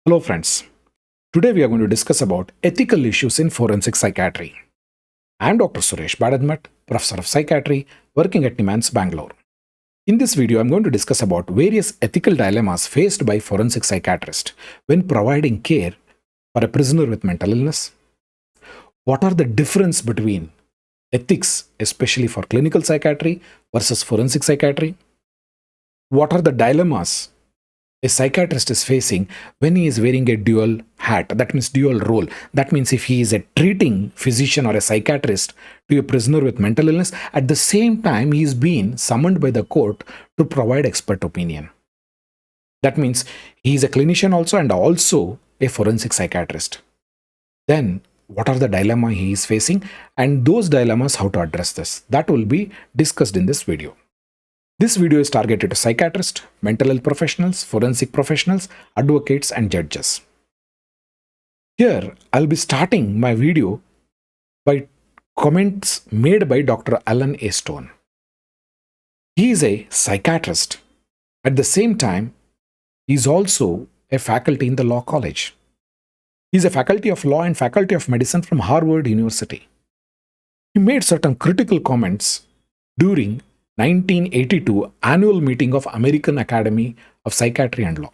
Hello friends, today we are going to discuss about ethical issues in forensic psychiatry. I am Dr. Suresh Badadmat, Professor of Psychiatry, working at NIMANS, Bangalore. In this video, I am going to discuss about various ethical dilemmas faced by forensic psychiatrists when providing care for a prisoner with mental illness. What are the difference between ethics, especially for clinical psychiatry versus forensic psychiatry? What are the dilemmas a psychiatrist is facing when he is wearing a dual hat? That means dual role. That means if he is a treating physician or a psychiatrist to a prisoner with mental illness, at the same time he is being summoned by the court to provide expert opinion. That means he is a clinician also and also a forensic psychiatrist. Then what are the dilemma he is facing and those dilemmas, how to address this? That will be discussed in this video. This video is targeted to psychiatrists, mental health professionals, forensic professionals, advocates, and judges. Here, I'll be starting my video by comments made by Dr. Alan A. Stone. He is a psychiatrist. At the same time, he is also a faculty in the law college. He is a faculty of law and faculty of medicine from Harvard University. He made certain critical comments during 1982 annual meeting of American Academy of Psychiatry and Law.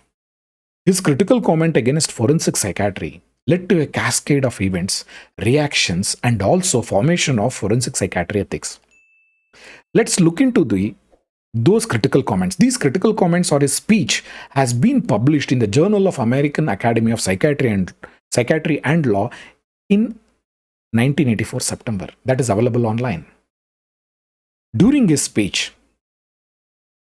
His critical comment against forensic psychiatry led to a cascade of events, reactions, and also formation of forensic psychiatry ethics. Let's look into those critical comments. These critical comments or his speech has been published in the Journal of American Academy of Psychiatry and Law in 1984 September. That is available online. During his speech,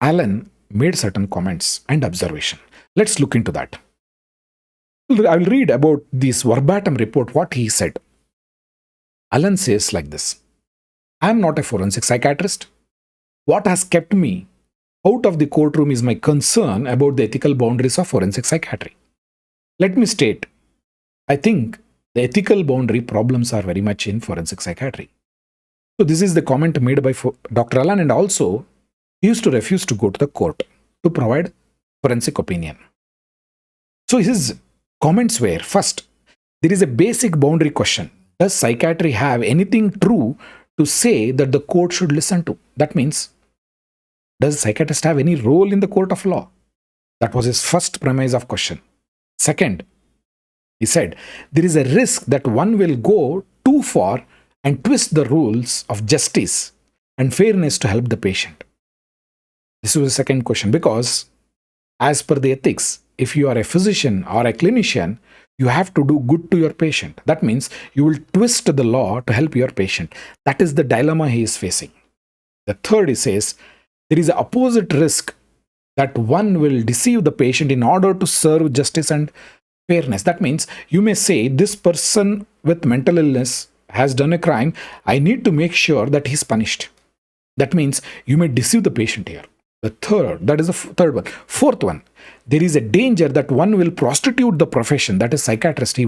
Alan made certain comments and observation. Let's look into that. I will read about this verbatim report, what he said. Alan says like this: I am not a forensic psychiatrist. What has kept me out of the courtroom is my concern about the ethical boundaries of forensic psychiatry. Let me state, I think the ethical boundary problems are very much in forensic psychiatry. So this is the comment made by Dr. Alan, and also he used to refuse to go to the court to provide forensic opinion. So his comments were, first, there is a basic boundary question. Does psychiatry have anything true to say that the court should listen to? That means, does psychiatrist have any role in the court of law? That was his first premise of question. Second, he said, there is a risk that one will go too far and twist the rules of justice and fairness to help the patient. This was the second question, because as per the ethics, if you are a physician or a clinician, you have to do good to your patient. That means you will twist the law to help your patient. That is the dilemma he is facing. The third, he says, there is an opposite risk that one will deceive the patient in order to serve justice and fairness. That means you may say, this person with mental illness has done a crime, I need to make sure that he's punished. That means you may deceive the patient here. The third, that is the third one. Fourth one, there is a danger that one will prostitute the profession. That is psychiatrist. He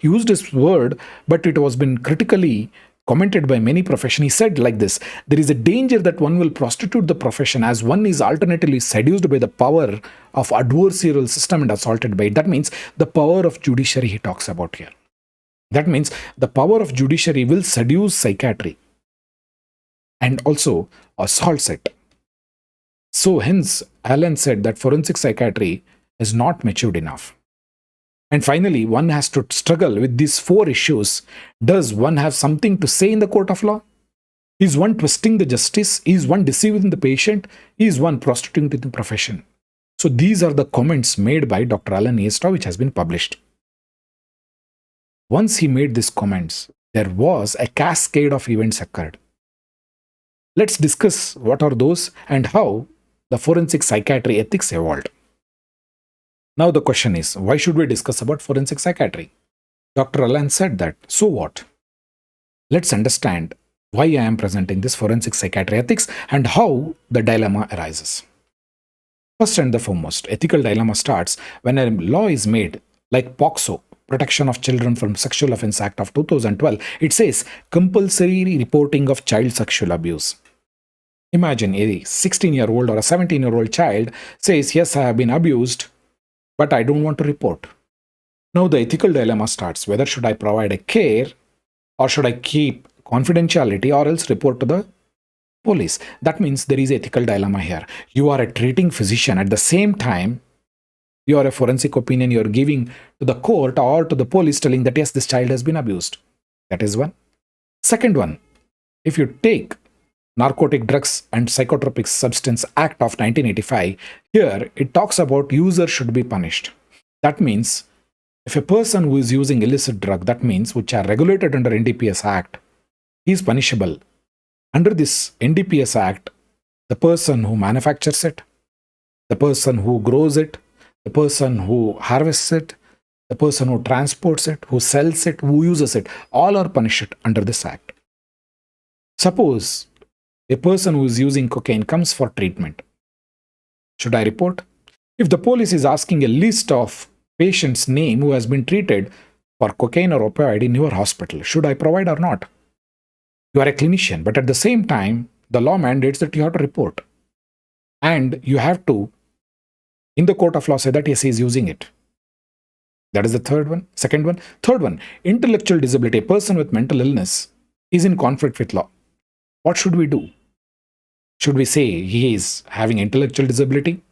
used this word, but it was been critically commented by many professions. He said like this: there is a danger that one will prostitute the profession as one is alternatively seduced by the power of adversarial system and assaulted by it. That means the power of judiciary he talks about here. That means the power of judiciary will seduce psychiatry and also assaults it. So hence, Alan said that forensic psychiatry is not matured enough. And finally, one has to struggle with these four issues. Does one have something to say in the court of law? Is one twisting the justice? Is one deceiving the patient? Is one prostituting the profession? So these are the comments made by Dr. Alan A. Stone, which has been published. Once he made these comments, there was a cascade of events occurred. Let's discuss what are those and how the forensic psychiatry ethics evolved. Now the question is, why should we discuss about forensic psychiatry? Dr. Alan said that, so what? Let's understand why I am presenting this forensic psychiatry ethics and how the dilemma arises. First and the foremost, ethical dilemma starts when a law is made like POCSO, Protection of Children from Sexual Offence Act of 2012. It says compulsory reporting of child sexual abuse. Imagine a 16-year-old or a 17-year-old child says, yes, I have been abused, but I don't want to report. Now the ethical dilemma starts. Whether should I provide a care or should I keep confidentiality or else report to the police? That means there is ethical dilemma here. You are a treating physician. At the same time, you are a forensic opinion you're giving to the court or to the police telling that yes, this child has been abused. That is one. Second one, if you take Narcotic Drugs and Psychotropic Substance Act of 1985, here it talks about user should be punished. That means if a person who is using illicit drug, that means which are regulated under NDPS Act, he is punishable. Under this NDPS Act, the person who manufactures it, the person who grows it, the person who harvests it, the person who transports it, who sells it, who uses it, all are punished under this act. Suppose a person who is using cocaine comes for treatment. Should I report? If the police is asking a list of patient's name who has been treated for cocaine or opioid in your hospital, should I provide or not? You are a clinician, but at the same time, the law mandates that you have to report. And you have to, in the court of law, say that yes, he is using it. That is the third one. Second one. Third one, intellectual disability. A person with mental illness is in conflict with law. What should we do? Should we say he is having intellectual disability?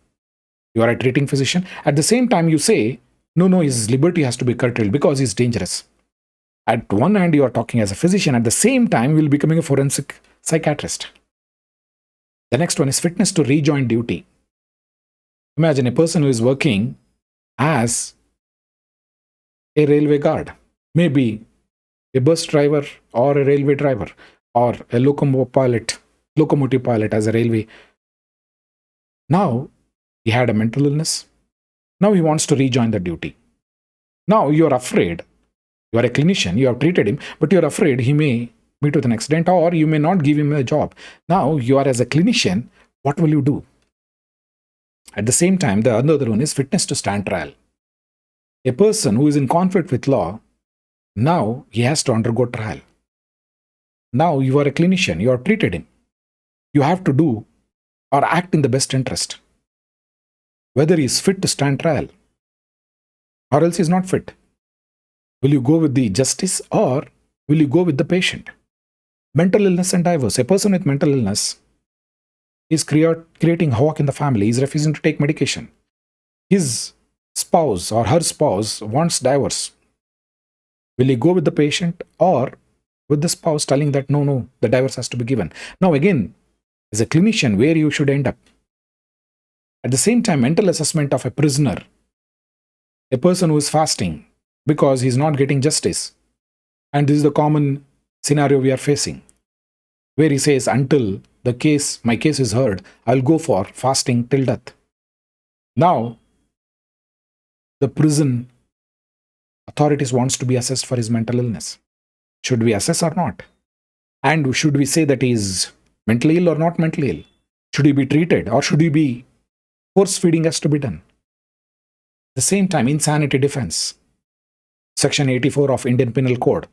You are a treating physician. At the same time, you say, no, his liberty has to be curtailed because he's dangerous. At one hand, you are talking as a physician. At the same time, you will be becoming a forensic psychiatrist. The next one is fitness to rejoin duty. Imagine a person who is working as a railway guard, maybe a bus driver or a railway driver or a locomotive pilot as a railway. Now, he had a mental illness. Now he wants to rejoin the duty. Now you are afraid. You are a clinician, you have treated him, but you are afraid he may meet with an accident or you may not give him a job. Now you are as a clinician, what will you do? At the same time, the other one is fitness to stand trial. A person who is in conflict with law, now he has to undergo trial. Now you are a clinician, you have treated him. You have to do or act in the best interest. Whether he is fit to stand trial or else he is not fit. Will you go with the justice or will you go with the patient? Mental illness and divorce. A person with mental illness is creating havoc in the family. He is refusing to take medication. His spouse or her spouse wants divorce. Will he go with the patient or with the spouse telling that no, the divorce has to be given? Now again, as a clinician, where you should end up? At the same time, mental assessment of a prisoner, a person who is fasting because he is not getting justice. And this is the common scenario we are facing, where he says, until my case is heard, I'll go for fasting till death. Now, the prison authorities wants to be assessed for his mental illness. Should we assess or not? And should we say that he is mentally ill or not mentally ill? Should he be treated or should he be force feeding has to be done? At the same time, insanity defense. Section 84 of Indian Penal Code.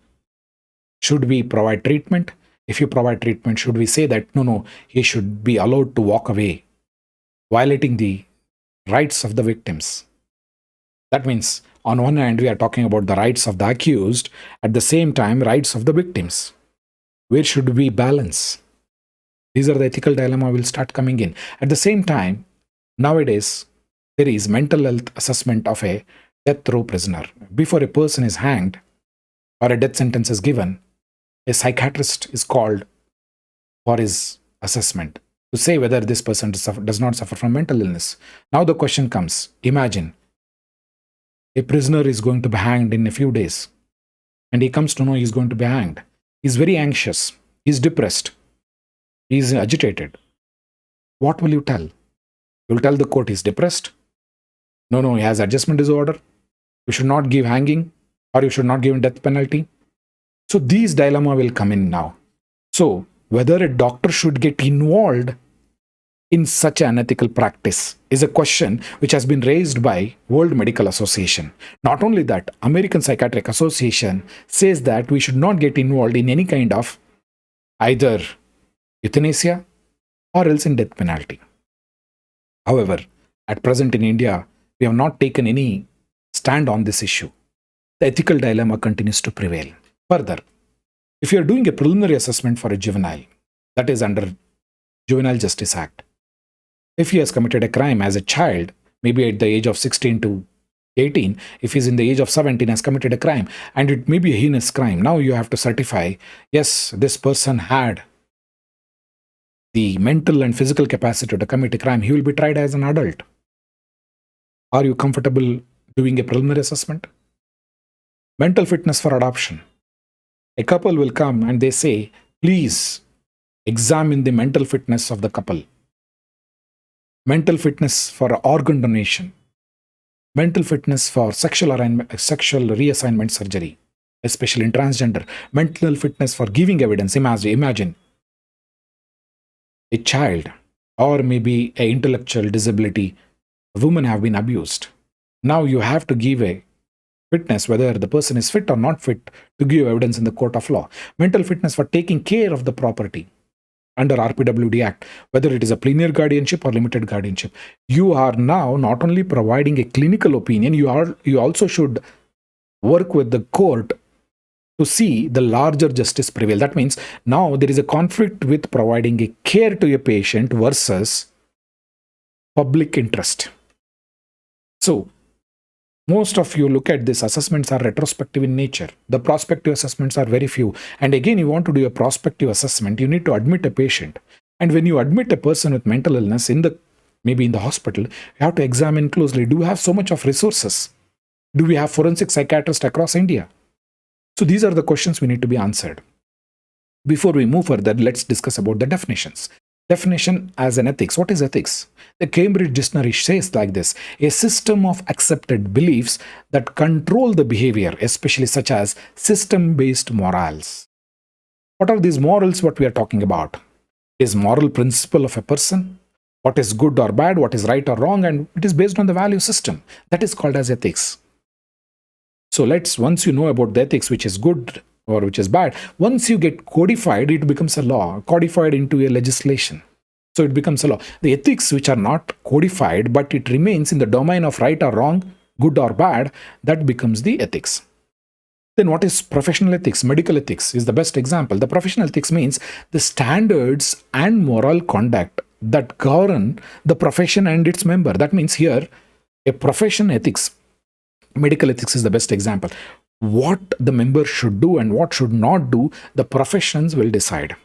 Should we provide treatment? If you provide treatment, should we say that no, he should be allowed to walk away, violating the rights of the victims? That means, on one hand, we are talking about the rights of the accused, at the same time, rights of the victims. Where should we balance? These are the ethical dilemma will start coming in. At the same time, nowadays, there is mental health assessment of a death row prisoner. Before a person is hanged or a death sentence is given, a psychiatrist is called for his assessment to say whether this person does not suffer from mental illness. Now the question comes, imagine a prisoner is going to be hanged in a few days and he comes to know he is going to be hanged. He's very anxious, he's depressed, he's agitated. What will you tell? You'll tell the court he's depressed? No, he has adjustment disorder. You should not give hanging or you should not give him death penalty. So these dilemma will come in now. So whether a doctor should get involved in such an unethical practice is a question which has been raised by World Medical Association. Not only that, American Psychiatric Association says that we should not get involved in any kind of either euthanasia or else in death penalty. However, at present in India, we have not taken any stand on this issue. the ethical dilemma continues to prevail. Further, if you're doing a preliminary assessment for a juvenile, that is under Juvenile Justice Act, if he has committed a crime as a child, maybe at the age of 16 to 18, if he's in the age of 17, has committed a crime, and it may be a heinous crime, now you have to certify, yes, this person had the mental and physical capacity to commit a crime. He will be tried as an adult. Are you comfortable doing a preliminary assessment? Mental fitness for adoption. A couple will come and they say, please examine the mental fitness of the couple. Mental fitness for organ donation. Mental fitness for sexual reassignment surgery, especially in transgender. Mental fitness for giving evidence. Imagine a child or maybe an intellectual disability, women have been abused. Now you have to give a fitness whether the person is fit or not fit to give evidence in the court of law. Mental fitness for taking care of the property under RPWD Act, whether it is a plenary guardianship or limited guardianship. You are now not only providing a clinical opinion, you also should work with the court to see the larger justice prevail. That means now there is a conflict with providing a care to a patient versus public interest. So most of you look at this, assessments are retrospective in nature. The prospective assessments are very few. And again, you want to do a prospective assessment, you need to admit a patient. And when you admit a person with mental illness maybe in the hospital, you have to examine closely. Do we have so much of resources? Do we have forensic psychiatrists across India? So these are the questions we need to be answered. Before we move further, let's discuss about the definitions. Definition as an ethics. What is ethics? The Cambridge Dictionary says like this: a system of accepted beliefs that control the behavior, especially such as system-based morals. What are these morals what we are talking about? Is moral principle of a person, what is good or bad, what is right or wrong, and it is based on the value system. That is called as ethics. So once you know about the ethics, which is good or which is bad, once you get codified, it becomes a law, codified into a legislation. So it becomes a law. The ethics which are not codified, but it remains in the domain of right or wrong, good or bad, that becomes the ethics. Then what is professional ethics? Medical ethics is the best example. The professional ethics means the standards and moral conduct that govern the profession and its member. That means here, a profession ethics, medical ethics is the best example. What the member should do and what should not do, the professions will decide.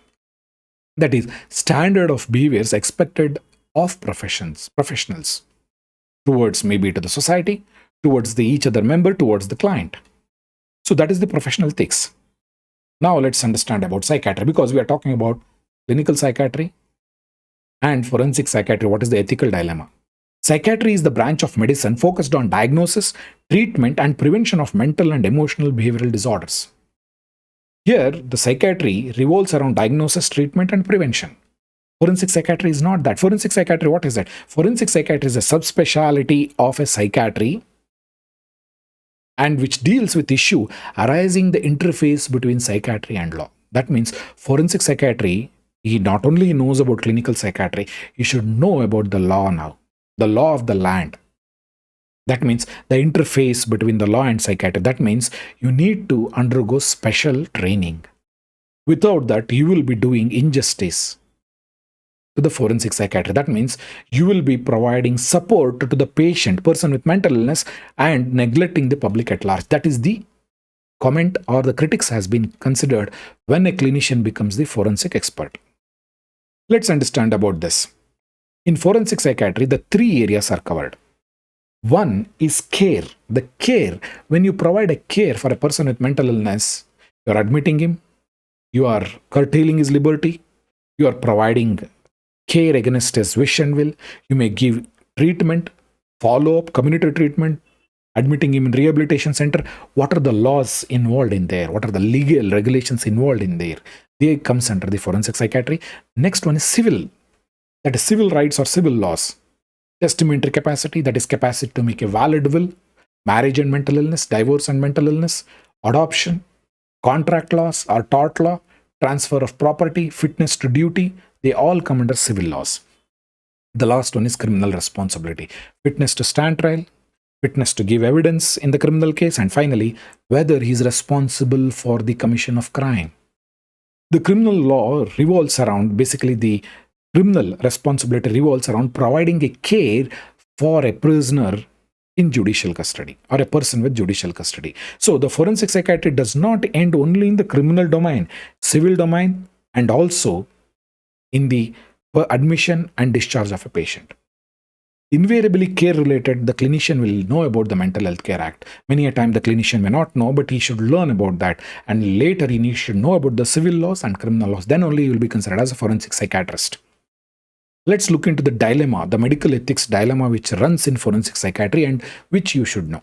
That is, standard of behaviors expected of professionals towards maybe to the society, towards each other member, towards the client. So that is the professional ethics. Now let's understand about psychiatry, because we are talking about clinical psychiatry and forensic psychiatry. What is the ethical dilemma? Psychiatry is the branch of medicine focused on diagnosis, treatment, and prevention of mental and emotional behavioral disorders. Here, the psychiatry revolves around diagnosis, treatment, and prevention. Forensic psychiatry is not that. Forensic psychiatry, what is that? Forensic psychiatry is a subspecialty of a psychiatry and which deals with issue arising the interface between psychiatry and law. That means forensic psychiatry, he not only knows about clinical psychiatry, he should know about the law now. The law of the land. That means the interface between the law and psychiatry. That means you need to undergo special training. Without that, you will be doing injustice to the forensic psychiatry. That means you will be providing support to the person with mental illness and neglecting the public at large. That is the comment or the critics has been considered when a clinician becomes the forensic expert. Let's understand about this. In forensic psychiatry, the three areas are covered. One is care. The care, when you provide a care for a person with mental illness, you are admitting him, you are curtailing his liberty, you are providing care against his wish and will, you may give treatment, follow-up, community treatment, admitting him in rehabilitation center. What are the laws involved in there? What are the legal regulations involved in there? They comes under the forensic psychiatry. Next one is civil. That is civil rights or civil laws. Testamentary capacity, that is capacity to make a valid will, marriage and mental illness, divorce and mental illness, adoption, contract laws or tort law, transfer of property, fitness to duty, they all come under civil laws. The last one is criminal responsibility, fitness to stand trial, fitness to give evidence in the criminal case, and finally, whether he is responsible for the commission of crime. The criminal law revolves around, basically the criminal responsibility revolves around providing a care for a prisoner in judicial custody or a person with judicial custody. So the forensic psychiatry does not end only in the criminal domain, civil domain, and also in the admission and discharge of a patient. Invariably care related, the clinician will know about the Mental Health Care Act. Many a time the clinician may not know, but he should learn about that. And later he should know about the civil laws and criminal laws. Then only he will be considered as a forensic psychiatrist. Let's look into the dilemma, the medical ethics dilemma which runs in forensic psychiatry and which you should know.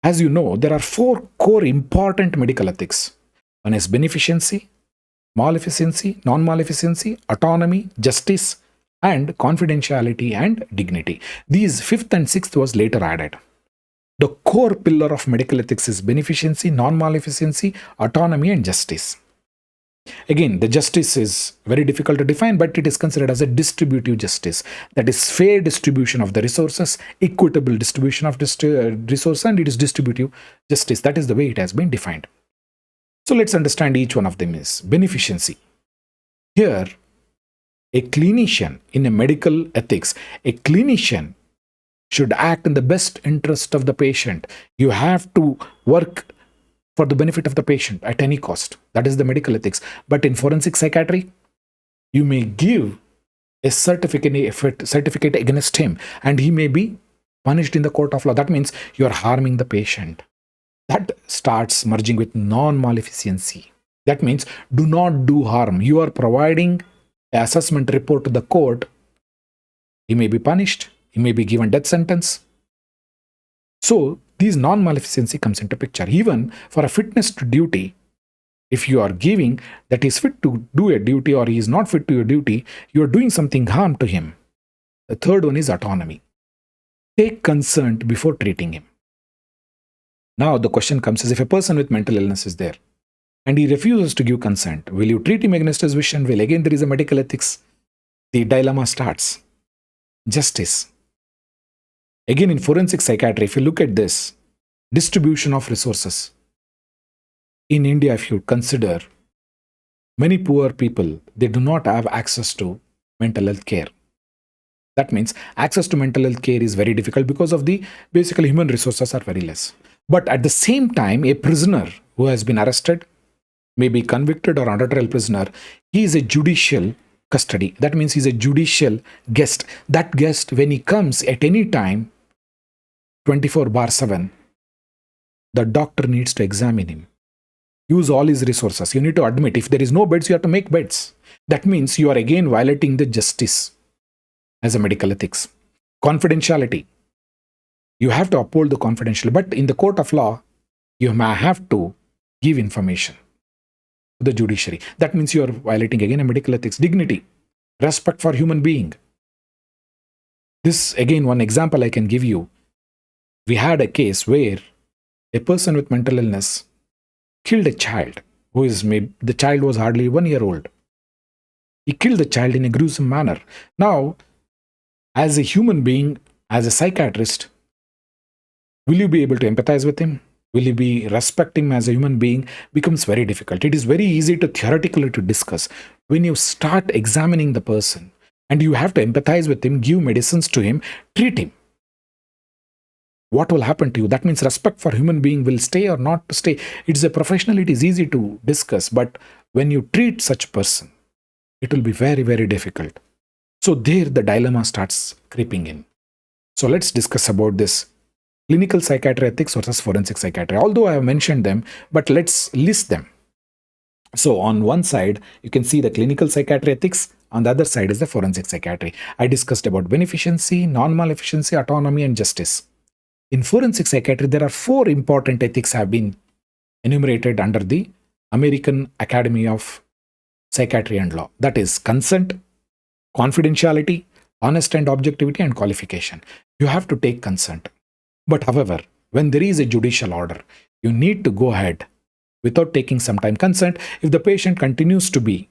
As you know, there are 4 core important medical ethics. One is beneficency, maleficency, non-maleficency, autonomy, justice, and confidentiality and dignity. These 5th and 6th was later added. The core pillar of medical ethics is beneficency, non-maleficency, autonomy, and justice. Again, the justice is very difficult to define, but it is considered as a distributive justice. That is fair distribution of the resources, equitable distribution of resources, and it is distributive justice. That is the way it has been defined. So let's understand each one of them is beneficency. Here, a clinician in a medical ethics, a clinician should act in the best interest of the patient. You have to work for the benefit of the patient at any cost. That is the medical ethics. But in forensic psychiatry, you may give a certificate against him and he may be punished in the court of law. That means you are harming the patient. That starts merging with non-maleficency. That means do not do harm. You are providing an assessment report to the court. He may be punished. He may be given death sentence. So these non-maleficency comes into picture. Even for a fitness to duty, if you are giving that he is fit to do a duty or he is not fit to your duty, you are doing something harm to him. The third one is autonomy. Take consent before treating him. Now the question comes is, if a person with mental illness is there and he refuses to give consent, will you treat him against his wish? And will again there is a medical ethics. The dilemma starts. Justice. Again in forensic psychiatry, if you look at this, distribution of resources. In India, if you consider, many poor people, they do not have access to mental health care. That means access to mental health care is very difficult because of the basically human resources are very less. But at the same time, a prisoner who has been arrested, may be convicted or under trial prisoner, he is a judicial custody. That means he's a judicial guest. That guest, when he comes at any time, 24/7, the doctor needs to examine him. Use all his resources. You need to admit, if there is no beds, you have to make beds. That means you are again violating the justice as a medical ethics. Confidentiality. You have to uphold the confidentiality. But in the court of law, you may have to give information to the judiciary. That means you are violating again a medical ethics. Dignity. Respect for human being. This again, one example I can give you. We had a case where a person with mental illness killed a child the child was hardly 1 year old. He killed the child in a gruesome manner. Now, as a human being, as a psychiatrist, will you be able to empathize with him? Will you be respecting him as a human being? Becomes very difficult. It is very easy to theoretically to discuss. When you start examining the person and you have to empathize with him, give medicines to him, treat him, what will happen to you? That means respect for human being will stay or not stay. It's a professional, it is easy to discuss, but when you treat such person, it will be very, very difficult. So there the dilemma starts creeping in. So let's discuss about this clinical psychiatry ethics versus forensic psychiatry. Although I have mentioned them, but let's list them. So on one side, you can see the clinical psychiatry ethics. On the other side is the forensic psychiatry. I discussed about beneficency, non-maleficency, autonomy, and justice. In forensic psychiatry, there are 4 important ethics have been enumerated under the American Academy of Psychiatry and Law. That is consent, confidentiality, honest and objectivity, and qualification. You have to take consent. But however, when there is a judicial order, you need to go ahead without taking some time consent. If the patient continues to be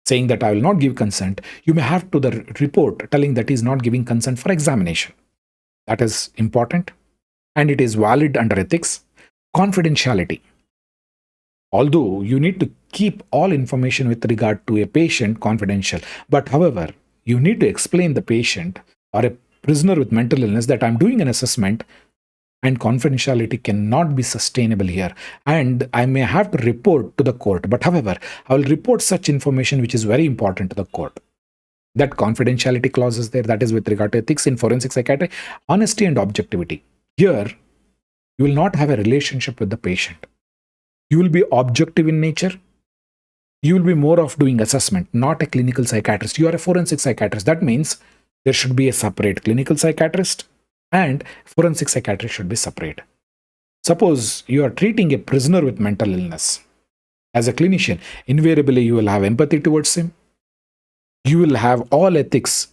saying that I will not give consent, you may have to the report telling that he is not giving consent for examination. That is important, and it is valid under ethics. Confidentiality. Although you need to keep all information with regard to a patient confidential, but however, you need to explain the patient or a prisoner with mental illness that I'm doing an assessment and confidentiality cannot be sustainable here. And I may have to report to the court, but however, I will report such information which is very important to the court. That confidentiality clause is there. That is with regard to ethics in forensic psychiatry. Honesty and objectivity. Here, you will not have a relationship with the patient. You will be objective in nature. You will be more of doing assessment, not a clinical psychiatrist. You are a forensic psychiatrist. That means there should be a separate clinical psychiatrist and forensic psychiatrist should be separate. Suppose you are treating a prisoner with mental illness. As a clinician, invariably you will have empathy towards him. You will have all ethics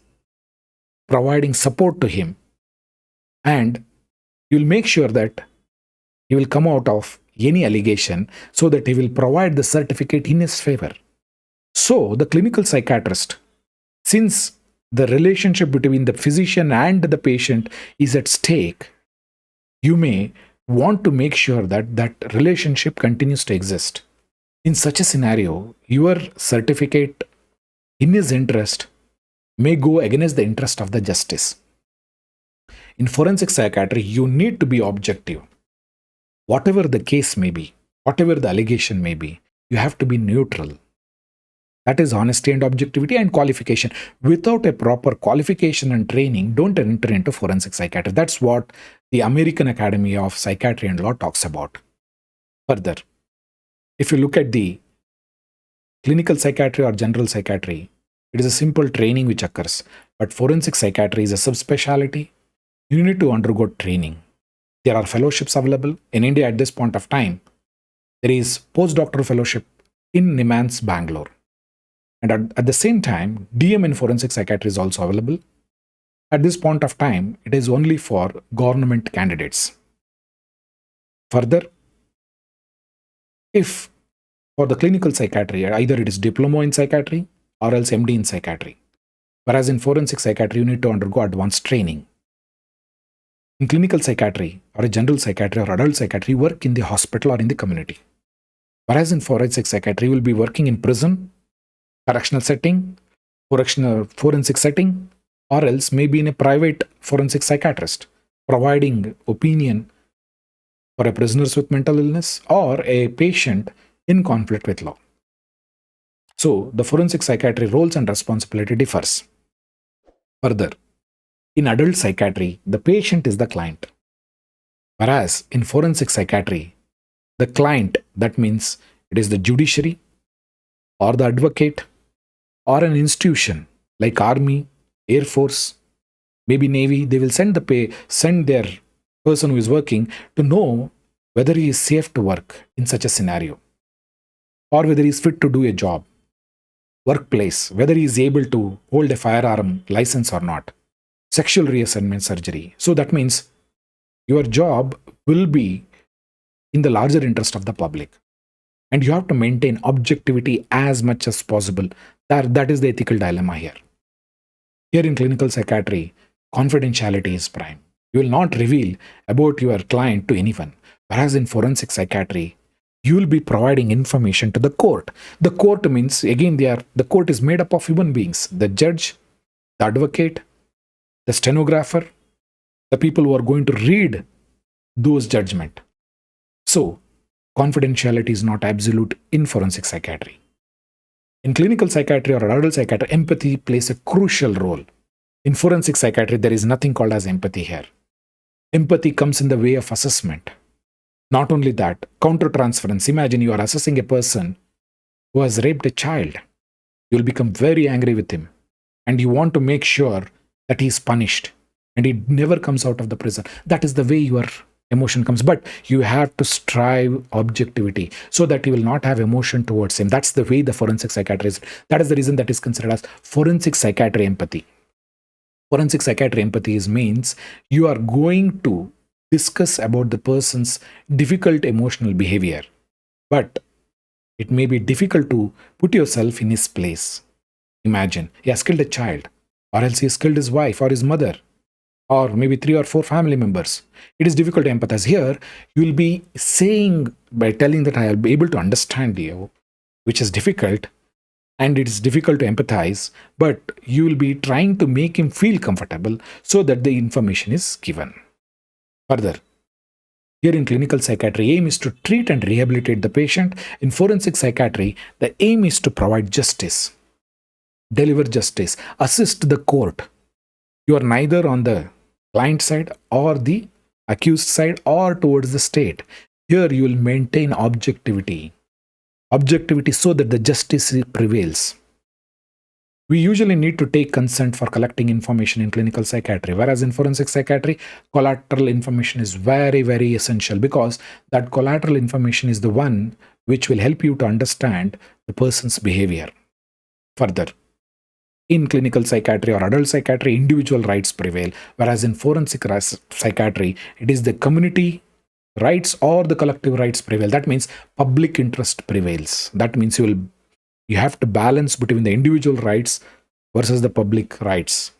providing support to him. And you will make sure that he will come out of any allegation so that he will provide the certificate in his favor. So the clinical psychiatrist, since the relationship between the physician and the patient is at stake, you may want to make sure that that relationship continues to exist. In such a scenario, your certificate in his interest may go against the interest of the justice. In forensic psychiatry, you need to be objective. Whatever the case may be, whatever the allegation may be, you have to be neutral. That is honesty and objectivity and qualification. Without a proper qualification and training, don't enter into forensic psychiatry. That's what the American Academy of Psychiatry and Law talks about. Further, if you look at the clinical psychiatry or general psychiatry, it is a simple training which occurs. But forensic psychiatry is a subspecialty. You need to undergo training. There are fellowships available. In India at this point of time, there is postdoctoral fellowship in NIMANS, Bangalore. And at the same time, DM in forensic psychiatry is also available. At this point of time, it is only for government candidates. Further, if for the clinical psychiatry, either it is diploma in psychiatry or else MD in psychiatry. Whereas in forensic psychiatry, you need to undergo advanced training. In clinical psychiatry or a general psychiatry or adult psychiatry, you work in the hospital or in the community. Whereas in forensic psychiatry, you will be working in prison, correctional setting, forensic setting, or else maybe in a private forensic psychiatrist, providing opinion for a prisoner with mental illness or a patient in conflict with law. So the forensic psychiatry roles and responsibility differs. Further, in adult psychiatry, the patient is the client. Whereas in forensic psychiatry, the client, that means it is the judiciary or the advocate or an institution like Army, Air Force, maybe Navy. They will send their person who is working to know whether he is safe to work in such a scenario or whether he is fit to do a job. Workplace, whether he is able to hold a firearm license or not. Sexual reassignment surgery. So that means your job will be in the larger interest of the public. And you have to maintain objectivity as much as possible. That is the ethical dilemma here. Here in clinical psychiatry, confidentiality is prime. You will not reveal about your client to anyone. Whereas in forensic psychiatry, you will be providing information to the court. The court means, again, the court is made up of human beings. The judge, the advocate, the stenographer, the people who are going to read those judgment. So, confidentiality is not absolute in forensic psychiatry. In clinical psychiatry or adult psychiatry, empathy plays a crucial role. In forensic psychiatry, there is nothing called as empathy here. Empathy comes in the way of assessment. Not only that, countertransference. Imagine you are assessing a person who has raped a child. You will become very angry with him. And you want to make sure that he is punished and he never comes out of the prison. That is the way your emotion comes. But you have to strive objectivity so that you will not have emotion towards him. That's the way the forensic psychiatry is. That is the reason that is considered as forensic psychiatry empathy. Forensic psychiatry empathy means you are going to discuss about the person's difficult emotional behavior. But it may be difficult to put yourself in his place. Imagine he has killed a child, or else he has killed his wife or his mother, or maybe 3 or 4 family members. It is difficult to empathize. Here, you will be saying, by telling that I will be able to understand you, which is difficult, and it is difficult to empathize, but you will be trying to make him feel comfortable so that the information is given. Further, here in clinical psychiatry, aim is to treat and rehabilitate the patient. In forensic psychiatry, the aim is to provide justice, deliver justice, assist the court. You are neither on the client side or the accused side or towards the state. Here you will maintain objectivity so that the justice prevails. We usually need to take consent for collecting information in clinical psychiatry, whereas in forensic psychiatry, collateral information is very, very essential, because that collateral information is the one which will help you to understand the person's behavior. Further, in clinical psychiatry or adult psychiatry, individual rights prevail, whereas in forensic psychiatry, it is the community rights or the collective rights prevail. That means public interest prevails. That means you have to balance between the individual rights versus the public rights.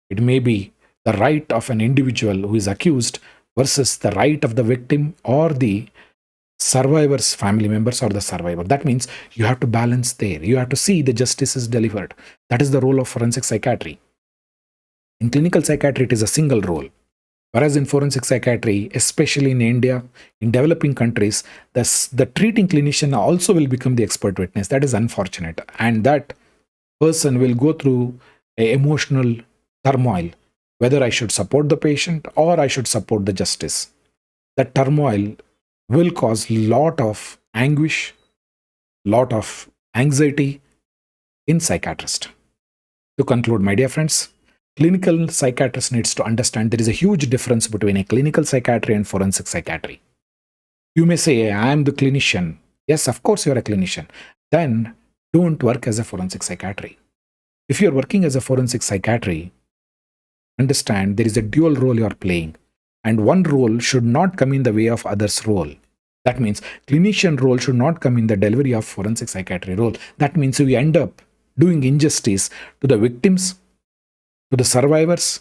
It may be the right of an individual who is accused versus the right of the victim or the survivor's family members or the survivor. That means you have to balance there. You have to see the justice is delivered. That is the role of forensic psychiatry. In clinical psychiatry, it is a single role. Whereas in forensic psychiatry, especially in India, in developing countries, the treating clinician also will become the expert witness. That is unfortunate. And that person will go through an emotional turmoil, whether I should support the patient or I should support the justice. That turmoil will cause a lot of anguish, lot of anxiety in psychiatrist. To conclude, my dear friends, clinical psychiatrist needs to understand there is a huge difference between a clinical psychiatry and forensic psychiatry. You may say, I am the clinician. Yes, of course you are a clinician. Then don't work as a forensic psychiatry. If you are working as a forensic psychiatry, understand there is a dual role you are playing, and one role should not come in the way of others' role. That means clinician role should not come in the delivery of forensic psychiatry role. That means we end up doing injustice to the victims, to the survivors,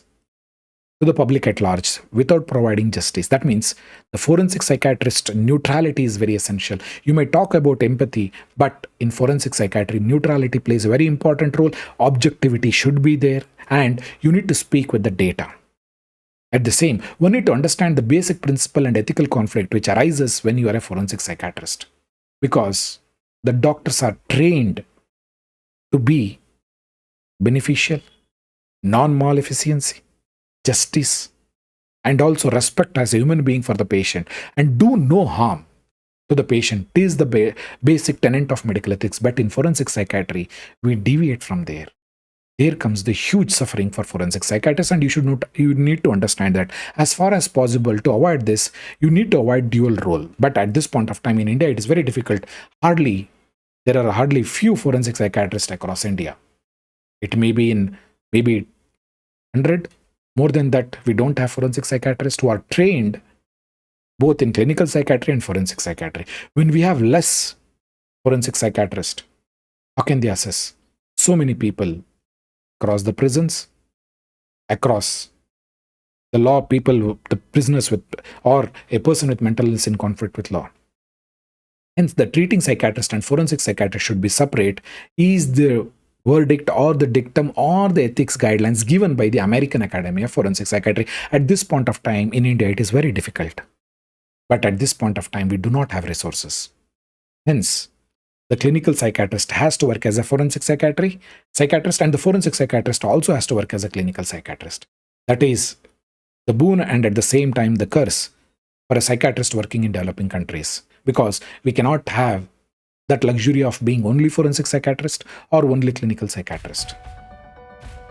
to the public at large, without providing justice. That means the forensic psychiatrist neutrality is very essential. You may talk about empathy, but in forensic psychiatry, neutrality plays a very important role. Objectivity should be there, and you need to speak with the data. At the same, one need to understand the basic principle and ethical conflict which arises when you are a forensic psychiatrist, because the doctors are trained to be beneficial, non-maleficency, justice, and also respect as a human being for the patient, and do no harm to the patient. It is the basic tenet of medical ethics. But in forensic psychiatry, we deviate from there. There comes the huge suffering for forensic psychiatrists, and you need to understand that as far as possible to avoid this, you need to avoid dual role. But at this point of time in India, it is very difficult. There are hardly few forensic psychiatrists across India. It may be in maybe 100. More than that, we don't have forensic psychiatrists who are trained both in clinical psychiatry and forensic psychiatry. When we have less forensic psychiatrists, how can they assess so many people across the prisons, across the law, the prisoners with, or a person with mental illness in conflict with law? Hence, the treating psychiatrist and forensic psychiatrist should be separate, is the verdict or the dictum or the ethics guidelines given by the American Academy of Forensic Psychiatry. At this point of time in India, it is very difficult. But at this point of time, we do not have resources. Hence, the clinical psychiatrist has to work as a forensic psychiatrist, and the forensic psychiatrist also has to work as a clinical psychiatrist. That is the boon and at the same time the curse for a psychiatrist working in developing countries, because we cannot have that luxury of being only forensic psychiatrist or only clinical psychiatrist.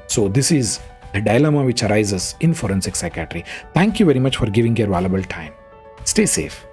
So this is the dilemma which arises in forensic psychiatry. Thank you very much for giving your valuable time. Stay safe.